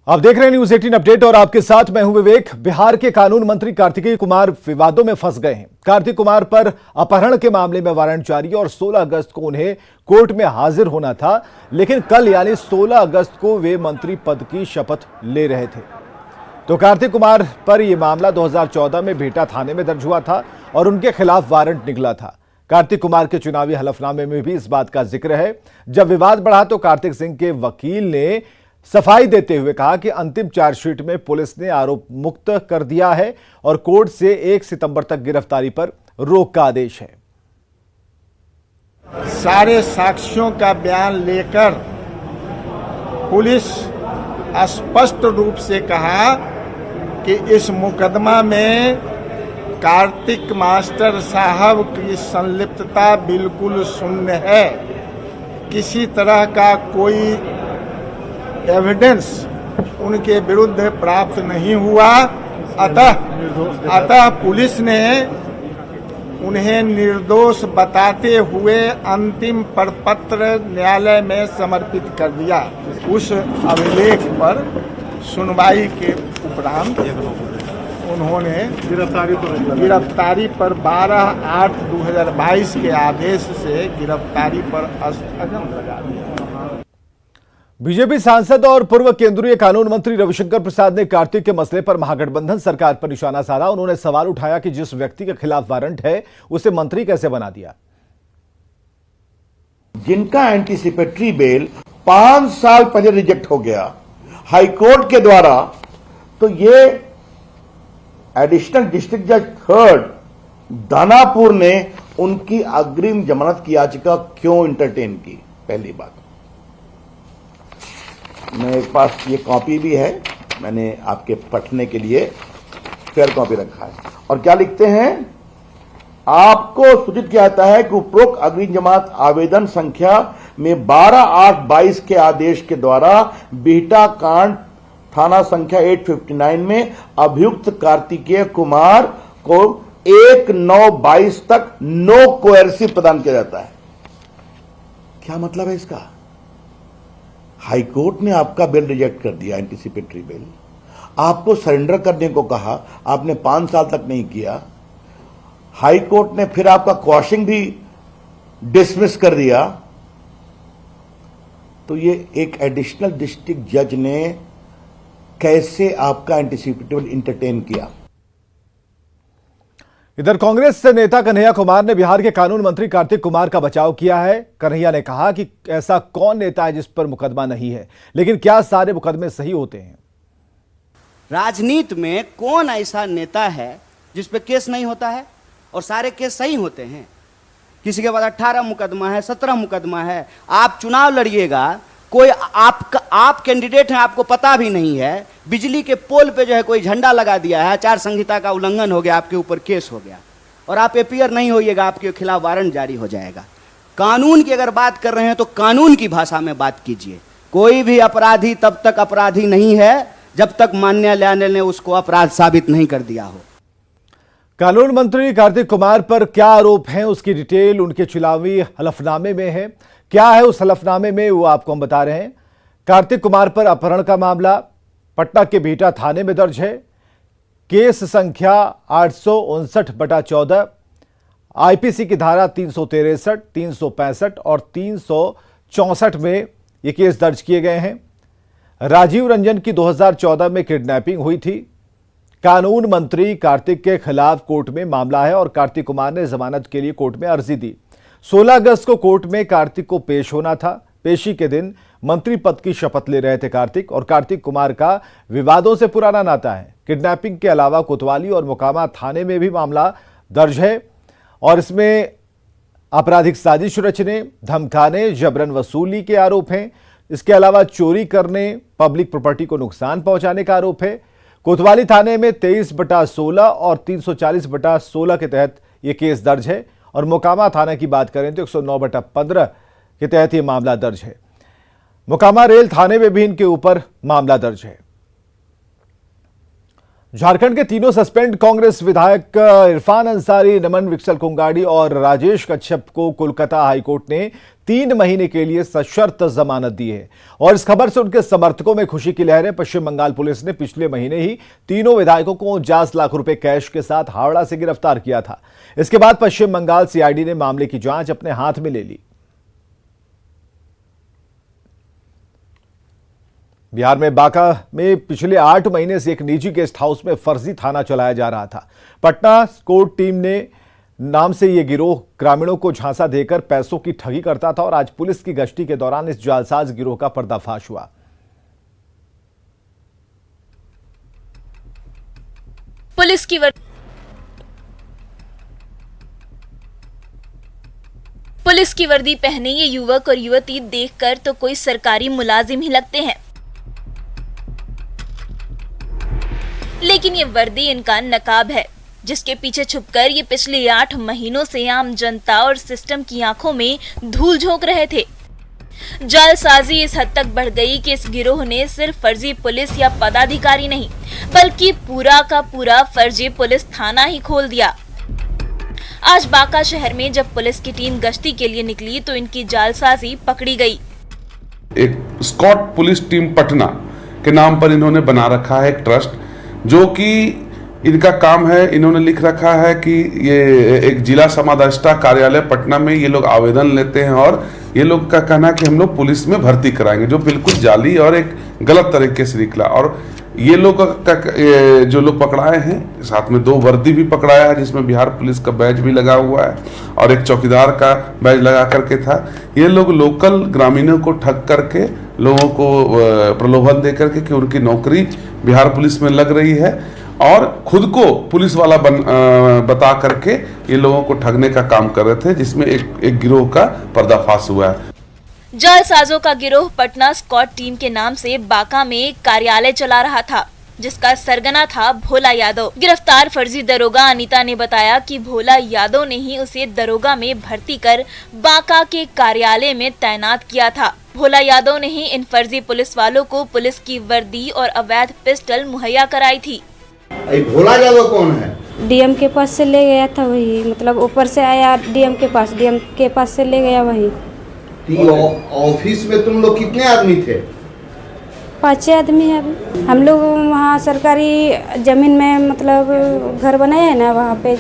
आप देख रहे हैं न्यूज 18 अपडेट और आपके साथ मैं हूं विवेक। बिहार के कानून मंत्री कार्तिकेय कुमार विवादों में फंस गए हैं। कार्तिक कुमार पर अपहरण के मामले में वारंट जारी है और 16 अगस्त को उन्हें कोर्ट में हाजिर होना था, लेकिन कल यानी 16 अगस्त को वे मंत्री पद की शपथ ले रहे थे। तो कार्तिक कुमार पर यह मामला 2014 में बिहटा थाने में दर्ज हुआ था और उनके खिलाफ वारंट निकला था। कार्तिक कुमार के चुनावी हलफनामे में भी इस बात का जिक्र है। जब विवाद बढ़ा तो कार्तिक सिंह के वकील ने सफाई देते हुए कहा कि अंतिम चार्जशीट में पुलिस ने आरोप मुक्त कर दिया है और कोर्ट से 1 सितंबर तक गिरफ्तारी पर रोक का आदेश है। सारे साक्ष्यों का बयान लेकर पुलिस स्पष्ट रूप से कहा कि इस मुकदमा में कार्तिक मास्टर साहब की संलिप्तता बिल्कुल शून्य है। किसी तरह का कोई एविडेंस उनके विरुद्ध प्राप्त नहीं हुआ। अतः पुलिस ने उन्हें निर्दोष बताते हुए अंतिम प्रपत्र न्यायालय में समर्पित कर दिया। उस अभिलेख पर सुनवाई के उपरांत उन्होंने गिरफ्तारी पर 12/8/2022 के आदेश से गिरफ्तारी पर स्थगन लगा दिया। बीजेपी सांसद और पूर्व केंद्रीय कानून मंत्री रविशंकर प्रसाद ने कार्तिक के मसले पर महागठबंधन सरकार पर निशाना साधा। उन्होंने सवाल उठाया कि जिस व्यक्ति के खिलाफ वारंट है उसे मंत्री कैसे बना दिया। जिनका एंटीसिपेटरी बेल 5 साल पहले रिजेक्ट हो गया हाईकोर्ट के द्वारा, तो ये एडिशनल डिस्ट्रिक्ट जज 3rd दानापुर ने उनकी अग्रिम जमानत की याचिका क्यों इंटरटेन की। पहली बात, मेरे पास ये कॉपी भी है, मैंने आपके पढ़ने के लिए फेयर कॉपी रखा है। और क्या लिखते हैं, आपको सूचित किया जाता है कि उपरोक्त अग्रिम जमानत आवेदन संख्या में 12/8/22 के आदेश के द्वारा बिहटा कांड थाना संख्या 859 में अभियुक्त कार्तिकेय कुमार को 1/9/22 तक नो कोएर्सिव प्रदान किया जाता है। क्या मतलब है इसका? हाईकोर्ट ने आपका बेल रिजेक्ट कर दिया, एंटीसिपेटरी बेल, आपको सरेंडर करने को कहा, आपने 5 साल तक नहीं किया। हाईकोर्ट ने फिर आपका क्वॉशिंग भी डिसमिस कर दिया। तो ये एक एडिशनल डिस्ट्रिक्ट जज ने कैसे आपका एंटीसिपेटरी बेल इंटरटेन किया। इधर कांग्रेस नेता कन्हैया कुमार ने बिहार के कानून मंत्री कार्तिक कुमार का बचाव किया है। कन्हैया ने कहा कि ऐसा कौन नेता है जिस पर मुकदमा नहीं है, लेकिन क्या सारे मुकदमे सही होते हैं? राजनीति में कौन ऐसा नेता है जिस पे केस नहीं होता है और सारे केस सही होते हैं? किसी के पास 18 मुकदमा है, 17 मुकदमा है। आप चुनाव लड़िएगा, कोई आप कैंडिडेट हैं, आपको पता भी नहीं है, बिजली के पोल पे जो है कोई झंडा लगा दिया है, आचार संहिता का उल्लंघन हो गया, आपके ऊपर केस हो गया और आप अपीयर नहीं होइएगा, आपके खिलाफ वारंट जारी हो जाएगा। कानून की अगर बात कर रहे हैं तो कानून की भाषा में बात कीजिए। कोई भी अपराधी तब तक अपराधी नहीं है जब तक माननीय न्यायालय ने उसको अपराध साबित नहीं कर दिया हो। कानून मंत्री कार्तिक कुमार पर क्या आरोप हैं, उसकी डिटेल उनके चुनावी हलफनामे में है। क्या है उस हलफनामे में, वो आपको हम बता रहे हैं। कार्तिक कुमार पर अपहरण का मामला पटना के बिहटा थाने में दर्ज है। केस संख्या 859/14, आईपीसी की धारा 363, 365 और 364 में ये केस दर्ज किए गए हैं। राजीव रंजन की 2014 में किडनैपिंग हुई थी। कानून मंत्री कार्तिक के खिलाफ कोर्ट में मामला है और कार्तिक कुमार ने जमानत के लिए कोर्ट में अर्जी दी। 16 अगस्त को कोर्ट में कार्तिक को पेश होना था। पेशी के दिन मंत्री पद की शपथ ले रहे थे कार्तिक, और कार्तिक कुमार का विवादों से पुराना नाता है। किडनैपिंग के अलावा कोतवाली और मोकामा थाने में भी मामला दर्ज है और इसमें आपराधिक साजिश रचने, धमकाने, जबरन वसूली के आरोप हैं। इसके अलावा चोरी करने, पब्लिक प्रॉपर्टी को नुकसान पहुंचाने का आरोप है। कोतवाली थाने में 23/16 और 340/16 के तहत यह केस दर्ज है और मोकामा थाना की बात करें तो 109/15 के तहत यह मामला दर्ज है। मोकामा रेल थाने में भी इनके ऊपर मामला दर्ज है। झारखंड के तीनों सस्पेंड कांग्रेस विधायक इरफान अंसारी, नमन विकसल कुंगाड़ी और राजेश कच्छप को कोलकाता हाईकोर्ट ने 3 महीने के लिए सशर्त जमानत दी है और इस खबर से उनके समर्थकों में खुशी की लहर है। पश्चिम बंगाल पुलिस ने पिछले महीने ही तीनों विधायकों को 50 लाख रुपए कैश के साथ हावड़ा से गिरफ्तार किया था। इसके बाद पश्चिम बंगाल सीआईडी ने मामले की जांच अपने हाथ में ले ली। बिहार में बांका में पिछले 8 महीने से एक निजी गेस्ट हाउस में फर्जी थाना चलाया जा रहा था। पटना कोर्ट टीम ने नाम से यह गिरोह ग्रामीणों को झांसा देकर पैसों की ठगी करता था और आज पुलिस की गश्ती के दौरान इस जालसाज गिरोह का पर्दाफाश हुआ। पुलिस की वर्दी पहने ये युवक और युवती देखकर तो कोई सरकारी मुलाजिम ही लगते हैं, लेकिन ये वर्दी इनका नकाब है, जिसके पीछे छुपकर ये पिछले 8 महीनों से आम जनता और सिस्टम की आंखों में धूल झोंक रहे थे। जालसाजी इस हद तक बढ़ गई कि इस गिरोह ने सिर्फ फर्जी पुलिस या पदाधिकारी नहीं, बल्कि पूरा का पूरा फर्जी पुलिस थाना ही खोल दिया। आज बांका शहर में जब पुलिस की टीम गश्ती के लिए निकली तो इनकी जालसाजी पकड़ी गई। एक स्कॉट पुलिस टीम पटना के नाम पर इन्होंने बना रखा है एक ट्रस्ट, जो कि इनका काम है। इन्होंने लिख रखा है कि ये एक जिला समादेष्टा कार्यालय पटना में ये लोग आवेदन लेते हैं और ये लोग का कहना है कि हम लोग पुलिस में भर्ती कराएंगे, जो बिल्कुल जाली और एक गलत तरीके से निकला। और ये लोग का जो लोग पकड़ाए हैं, साथ में 2 वर्दी भी पकड़ाया है जिसमें बिहार पुलिस का बैज भी लगा हुआ है और एक चौकीदार का बैज लगा करके था। ये लोग लोकल ग्रामीणों को ठग करके लोगों को प्रलोभन दे करके कि उनकी नौकरी बिहार पुलिस में लग रही है और खुद को पुलिस वाला बता करके ये लोगों को ठगने का काम कर रहे थे, जिसमें एक गिरोह का पर्दाफाश हुआ है। जालसाजों का गिरोह पटना स्कॉट टीम के नाम से बांका में एक कार्यालय चला रहा था, जिसका सरगना था भोला यादव। गिरफ्तार फर्जी दरोगा अनीता ने बताया कि भोला यादव ने ही उसे दरोगा में भर्ती कर बांका के कार्यालय में तैनात किया था। भोला यादव ने ही इन फर्जी पुलिस वालों को पुलिस की वर्दी और अवैध पिस्टल मुहैया कराई थी। भोला यादव कौन है? डीएम के पास से ले गया था वही, मतलब ऊपर से आया डीएम के पास से ले गया वही। ऑफिस में तुम लोग कितने आदमी थे? 5 आदमी है अभी। हम लोग वहाँ सरकारी जमीन में मतलब घर बनाया है ना, वहाँ पे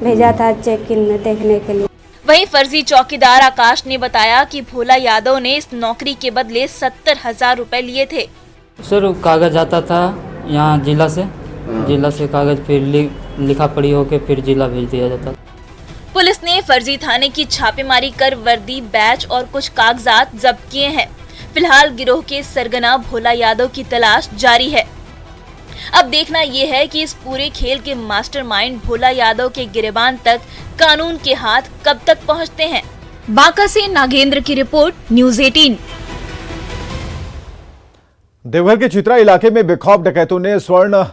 भेजा था चेक इन देखने के लिए। वहीं फर्जी चौकीदार आकाश ने बताया कि भोला यादव ने इस नौकरी के बदले 70,000 रुपए लिए थे। सर कागज आता था यहाँ जिला से कागज, फिर लिखा पढ़ी होके फिर जिला भेज दिया जाता। पुलिस ने फर्जी थाने की छापेमारी कर वर्दी, बैच और कुछ कागजात जब्त किए हैं। फिलहाल गिरोह के सरगना भोला यादव की तलाश जारी है। अब देखना यह है कि इस पूरे खेल के मास्टरमाइंड भोला यादव के गिरेबान तक कानून के हाथ कब तक पहुंचते हैं। बांका से नागेंद्र की रिपोर्ट, न्यूज़ 18। देवघर के चित्रा इलाके में बेखौफ डकैतों ने स्वर्ण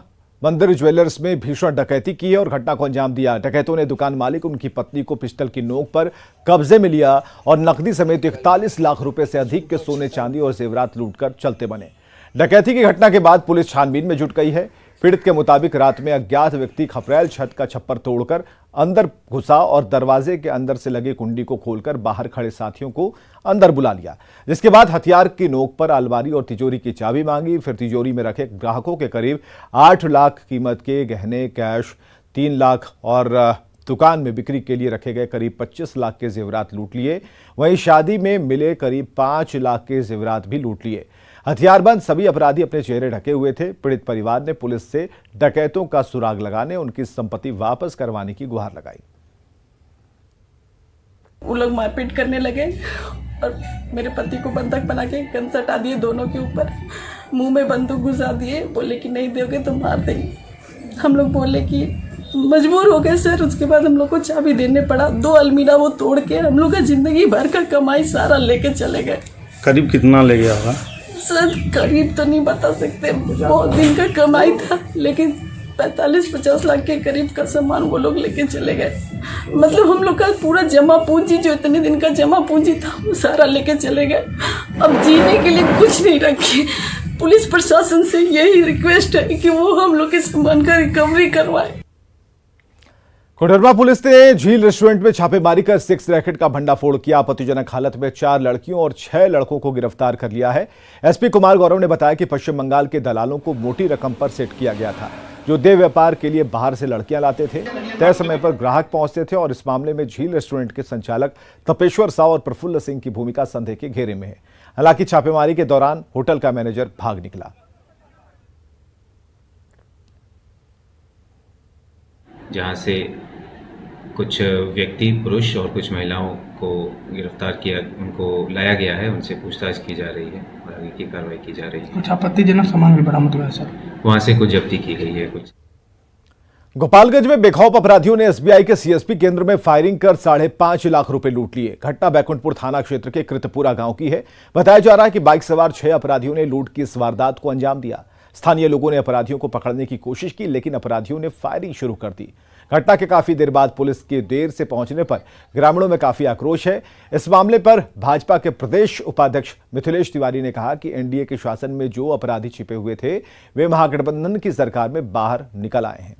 मंदिर ज्वेलर्स में भीषण डकैती की है और घटना को अंजाम दिया। डकैतों ने दुकान मालिक, उनकी पत्नी को पिस्टल की नोक पर कब्जे में लिया और नकदी समेत 41 लाख रुपए से अधिक के सोने चांदी और जेवरात लूटकर चलते बने। डकैती की घटना के बाद पुलिस छानबीन में जुट गई है। पीड़ित के मुताबिक रात में अज्ञात व्यक्ति खपरेल छत का छप्पर तोड़कर अंदर घुसा और दरवाजे के अंदर से लगे कुंडी को खोलकर बाहर खड़े साथियों को अंदर बुला लिया, जिसके बाद हथियार की नोक पर अलमारी और तिजोरी की चाबी मांगी। फिर तिजोरी में रखे ग्राहकों के करीब 8 लाख कीमत के गहने, कैश 3 लाख और दुकान में बिक्री के लिए रखे गए करीब 25 लाख के जेवरात लूट लिए। वहीं शादी में मिले करीब 5 लाख के जेवरात भी लूट लिए। हथियारबंद सभी अपराधी अपने चेहरे ढके हुए थे। पीड़ित परिवार ने पुलिस से डकैतों का सुराग लगाने, उनकी संपत्ति वापस करवाने की गुहार लगाई। वो लोग मारपीट करने लगे और मेरे पति को बंधक बना के गन सटा दिए दोनों के ऊपर, मुंह में बंदूक घुसा दिए, बोले कि नहीं दोगे तो मार देंगे। हम लोग बोले कि मजबूर हो गए सर। उसके बाद हम लोग को चाबी देने पड़ा। 2 अलमीरा वो तोड़ के हम लोग का जिंदगी भर का कमाई सारा लेके चले गए। करीब कितना ले गया होगा सर? करीब तो नहीं बता सकते, बहुत दिन का कमाई था, लेकिन 45-50 लाख के करीब का सामान वो लोग लेके चले गए। मतलब हम लोग का पूरा जमा पूंजी, जो इतने दिन का जमा पूंजी था, वो सारा लेके चले गए। अब जीने के लिए कुछ नहीं रखे। पुलिस प्रशासन से यही रिक्वेस्ट है कि वो हम लोग के सामान का रिकवरी करवाए। कोडरमा पुलिस ने झील रेस्टोरेंट में छापेमारी कर सेक्स रैकेट का भंडाफोड़ किया। आपत्तिजनक हालत में 4 लड़कियों और 6 लड़कों को गिरफ्तार कर लिया है। एसपी कुमार गौरव ने बताया कि पश्चिम बंगाल के दलालों को मोटी रकम पर सेट किया गया था, जो देह व्यापार के लिए बाहर से लड़कियां लाते थे। तय समय पर ग्राहक पहुंचते थे और इस मामले में झील रेस्टोरेंट के संचालक तपेश्वर साव और प्रफुल्ल सिंह की भूमिका संदेह के घेरे में है। हालांकि छापेमारी के दौरान होटल का मैनेजर भाग निकला। जहां से कुछ व्यक्ति पुरुष और कुछ महिलाओं को गिरफ्तार किया, उनको लाया गया है, उनसे पूछताछ की जा रही है और आगे की कार्रवाई की जा रही है। कुछ आपत्तिजनक सामान भी बरामद हुआ है सर, वहां से कुछ जब्ती की गई है। कुछ गोपालगंज में बेखौफ अपराधियों ने एसबीआई के सीएसपी केंद्र में फायरिंग कर 5.5 लाख रुपए लूट लिए। घटना बैकुंठपुर थाना क्षेत्र के कृतपुरा गांव की है। बताया जा रहा है कि बाइक सवार 6 अपराधियों ने लूट की इस वारदात को अंजाम दिया। स्थानीय लोगों ने अपराधियों को पकड़ने की कोशिश की, लेकिन अपराधियों ने फायरिंग शुरू कर दी। घटना के काफी देर बाद पुलिस के देर से पहुंचने पर ग्रामीणों में काफी आक्रोश है। इस मामले पर भाजपा के प्रदेश उपाध्यक्ष मिथिलेश तिवारी ने कहा कि एनडीए के शासन में जो अपराधी छिपे हुए थे, वे महागठबंधन की सरकार में बाहर निकल आए हैं।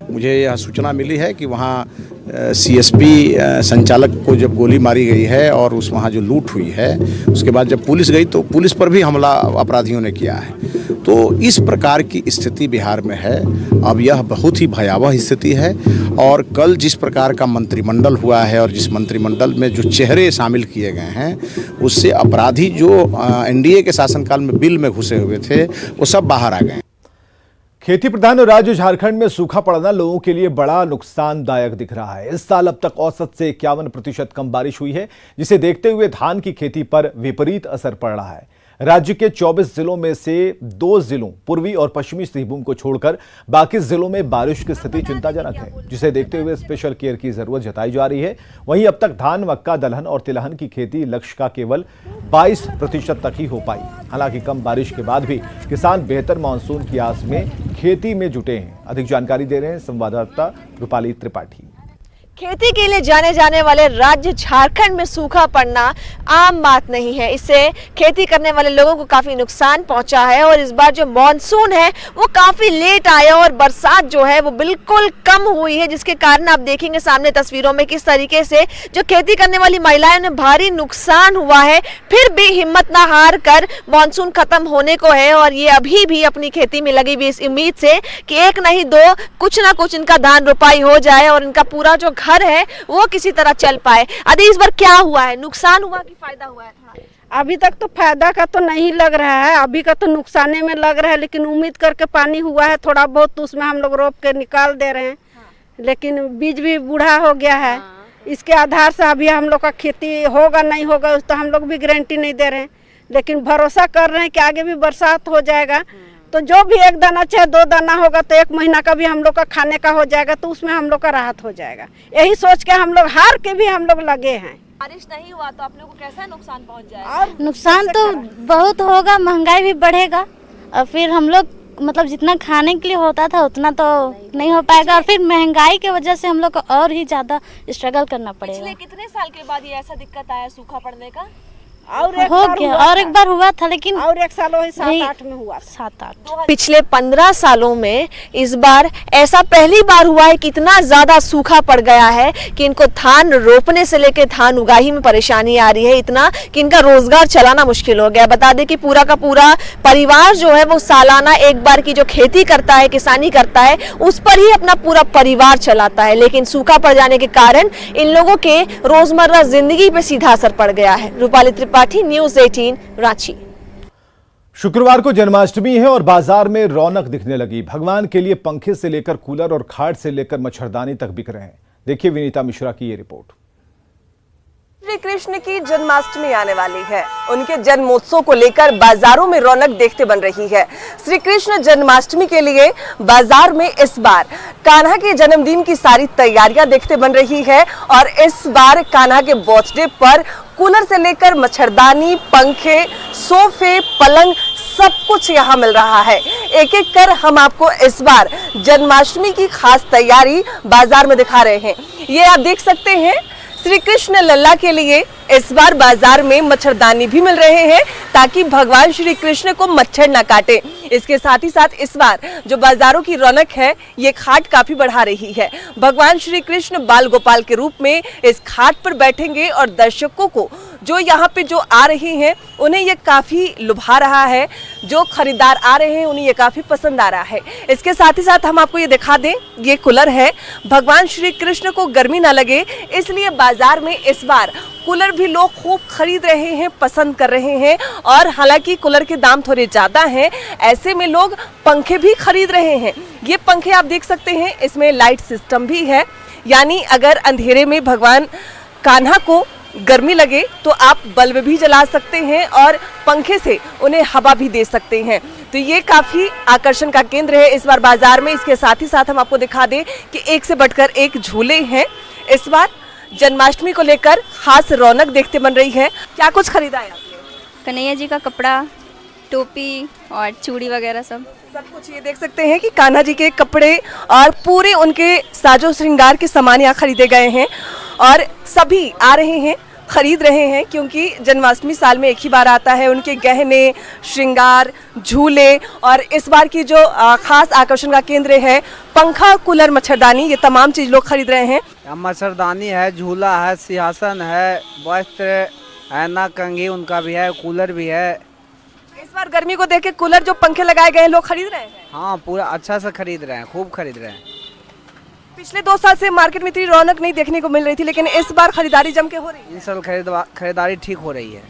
मुझे यह सूचना मिली है कि वहाँ सीएसपी संचालक को जब गोली मारी गई है और वहाँ जो लूट हुई है, उसके बाद जब पुलिस गई तो पुलिस पर भी हमला अपराधियों ने किया है। तो इस प्रकार की स्थिति बिहार में है। अब यह बहुत ही भयावह स्थिति है और कल जिस प्रकार का मंत्रिमंडल हुआ है और जिस मंत्रिमंडल में जो चेहरे शामिल किए गए हैं, उससे अपराधी जो एनडीए के शासनकाल में बिल में घुसे हुए थे, वो सब बाहर आ गए। खेती प्रधान राज्य झारखंड में सूखा पड़ना लोगों के लिए बड़ा नुकसानदायक दिख रहा है। इस साल अब तक औसत से 51% कम बारिश हुई है, जिसे देखते हुए धान की खेती पर विपरीत असर पड़ रहा है। राज्य के 24 जिलों में से 2 जिलों पूर्वी और पश्चिमी सिंहभूम को छोड़कर बाकी जिलों में बारिश की स्थिति चिंताजनक है, जिसे देखते हुए स्पेशल केयर की जरूरत जताई जा रही है। वहीं अब तक धान, मक्का, दलहन और तिलहन की खेती लक्ष्य का केवल 22% तक ही हो पाई। हालांकि कम बारिश के बाद भी किसान बेहतर मानसून की आस में खेती में जुटे हैं। अधिक जानकारी दे रहे हैं संवाददाता रूपाली त्रिपाठी। खेती के लिए जाने जाने वाले राज्य झारखंड में सूखा पड़ना आम बात नहीं है। इससे खेती करने वाले लोगों को काफी नुकसान पहुंचा है और इस बार जो मॉनसून है वो काफी लेट आया और बरसात जो है वो बिल्कुल कम हुई है, जिसके कारण आप देखेंगे सामने तस्वीरों में किस तरीके से जो खेती करने वाली महिलाएं उन्हें भारी नुकसान हुआ है। फिर भी हिम्मत ना हार कर मॉनसून खत्म होने को है और ये अभी भी अपनी खेती में लगी हुई इस उम्मीद से कि एक नहीं दो कुछ ना कुछ इनका धान रोपाई हो जाए और इनका पूरा जो घर है वो किसी तरह चल पाए। अभी इस बार क्या हुआ है, नुकसान हुआ कि फायदा हुआ है? अभी तक तो फायदा का तो नहीं लग रहा है, अभी का तो नुकसाने में लग रहा है, लेकिन उम्मीद करके पानी हुआ है थोड़ा बहुत, तो उसमें हम लोग रोप के निकाल दे रहे हैं। लेकिन बीज भी बूढ़ा हो गया है, इसके आधार से अभी हम लोग का खेती होगा नहीं होगा तो हम लोग भी गारंटी नहीं दे रहे हैं, लेकिन भरोसा कर रहे हैं कि आगे भी बरसात हो जाएगा तो जो भी 1 दाना चाहे 2 दाना होगा तो 1 महीना का भी हम लोग का खाने का हो जाएगा, तो उसमें हम लोग का राहत हो जाएगा। यही सोच के हम लोग हार के भी हम लोग लगे हैं। बारिश नहीं हुआ तो आप लोगों को कैसा नुकसान पहुंच जाएगा? नुकसान तो बहुत होगा, महंगाई भी बढ़ेगा और फिर हम लोग मतलब जितना खाने के लिए होता था उतना तो नहीं हो पाएगा और फिर महंगाई की वजह से हम लोग को और ही ज्यादा स्ट्रगल करना पड़ेगा। पिछले कितने साल के बाद ये ऐसा दिक्कत आया सूखा पड़ने का? और एक बार हुआ था, लेकिन और एक साल वही 7-8 में हुआ। 7-8 पिछले 15 सालों में इस बार ऐसा पहली बार हुआ है कि इतना ज्यादा सूखा पड़ गया है कि इनको धान रोपने से लेकर धान उगाही में परेशानी आ रही है, इतना कि इनका रोजगार चलाना मुश्किल हो गया। बता दें कि पूरा का पूरा परिवार जो है वो सालाना एक बार की जो खेती करता है, किसानी करता है, उस पर ही अपना पूरा परिवार चलाता है। लेकिन सूखा पड़ जाने के कारण इन लोगों के रोजमर्रा जिंदगी पे सीधा असर पड़ गया है। रूपाली त्रिपाठी, न्यूज़ 18, रांची। शुक्रवार को जन्माष्टमी है और बाजार में रौनक दिखने लगी। भगवान के लिए पंखे से लेकर कूलर और खाट से लेकर मच्छरदानी तक बिक रहे हैं। देखिए विनीता मिश्रा की ये रिपोर्ट। श्री कृष्ण की जन्माष्टमी आने वाली है, उनके जन्मोत्सव को लेकर बाजारों में रौनक देखते बन रही है। श्री कृष्ण जन्माष्टमी के लिए बाजार में इस बार कान्हा के जन्मदिन की सारी तैयारियां देखते बन रही है और इस बार कान्हा के बर्थडे पर कूलर से लेकर मच्छरदानी, पंखे, सोफे, पलंग सब कुछ यहाँ मिल रहा है। एक एक कर हम आपको इस बार जन्माष्टमी की खास तैयारी बाजार में दिखा रहे हैं। ये आप देख सकते हैं श्री कृष्ण लल्ला के लिए इस बार बाजार में मच्छरदानी भी मिल रहे हैं ताकि भगवान श्री कृष्ण को मच्छर न काटे। इसके साथ ही साथ इस बार जो बाजारों की रौनक है ये घाट काफी बढ़ा रही है। भगवान श्री कृष्ण बाल गोपाल के रूप में इस घाट पर बैठेंगे और दर्शकों को जो यहाँ पे जो आ रहे हैं उन्हें ये काफी लुभा रहा है। जो खरीदार आ रहे हैं उन्हें ये काफी पसंद आ रहा है। इसके साथ ही साथ हम आपको ये दिखा दें, ये कूलर है। भगवान श्री कृष्ण को गर्मी ना लगे इसलिए बाजार में इस बार कूलर भी लोग खूब खरीद रहे हैं, पसंद कर रहे हैं। और हालांकि कूलर के दाम थोड़े ज़्यादा हैं, ऐसे में लोग पंखे भी खरीद रहे हैं। ये पंखे आप देख सकते हैं, इसमें लाइट सिस्टम भी है, यानी अगर अंधेरे में भगवान कान्हा को गर्मी लगे तो आप बल्ब भी जला सकते हैं और पंखे से उन्हें हवा भी दे सकते हैं। तो ये काफ़ी आकर्षण का केंद्र है इस बार बाजार में। इसके साथ ही साथ हम आपको दिखा दें कि एक से बढ़कर एक झूले हैं। इस बार जन्माष्टमी को लेकर खास रौनक देखते बन रही है। क्या कुछ खरीदा है आपने? कन्हैया जी का कपड़ा, टोपी और चूड़ी वगैरह सब कुछ। ये देख सकते हैं कि कान्हा जी के कपड़े और पूरे उनके साजो श्रृंगार के सामान यहाँ खरीदे गए हैं और सभी आ रहे हैं, खरीद रहे हैं, क्योंकि जन्माष्टमी साल में एक ही बार आता है। उनके गहने, श्रृंगार, झूले और इस बार की जो खास आकर्षण का केंद्र है पंखा, कूलर, मच्छरदानी, ये तमाम चीज लोग खरीद रहे हैं। मच्छरदानी है, झूला है, सिंहासन है, वस्त्र, ऐना, कंघी उनका भी है, कूलर भी है। इस बार गर्मी को देख के कूलर, जो पंखे लगाए गए हैं, लोग खरीद रहे हैं। हाँ, पूरा अच्छा से खरीद रहे हैं, खूब खरीद रहे हैं। पिछले 2 साल से मार्केट में इतनी रौनक नहीं देखने को मिल रही थी, लेकिन इस बार खरीदारी जम के हो रही है। इस साल खरीदारी ठीक हो रही है।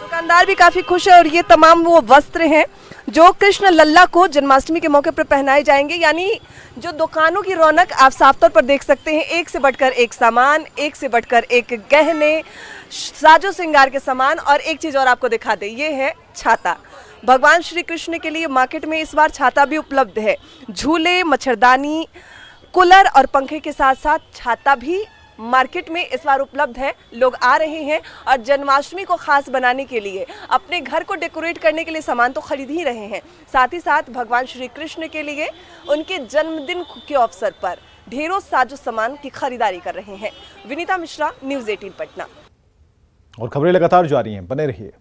दुकानदार भी काफी खुश है और ये तमाम वो वस्त्र हैं जो कृष्ण लल्ला को जन्माष्टमी के मौके पर पहनाए जाएंगे। यानी जो दुकानों की रौनक आप साफ तौर पर देख सकते हैं, एक से बढ़कर एक सामान, एक से बढ़कर एक गहने, साजो श्रृंगार के सामान। और एक चीज और आपको दिखा दे, ये है छाता। भगवान श्री कृष्ण के लिए मार्केट में इस बार छाता भी उपलब्ध है। झूले, मच्छरदानी, कूलर और पंखे के साथ साथ छाता भी मार्केट में इस बार उपलब्ध है। लोग आ रहे हैं और जन्माष्टमी को खास बनाने के लिए, अपने घर को डेकोरेट करने के लिए सामान तो खरीद ही रहे हैं, साथ ही साथ भगवान श्री कृष्ण के लिए उनके जन्मदिन के अवसर पर ढेरों साजो सामान की खरीदारी कर रहे हैं। विनीता मिश्रा, न्यूज़ 18 पटना। और खबरें लगातार जारी हैं, बने रहिए।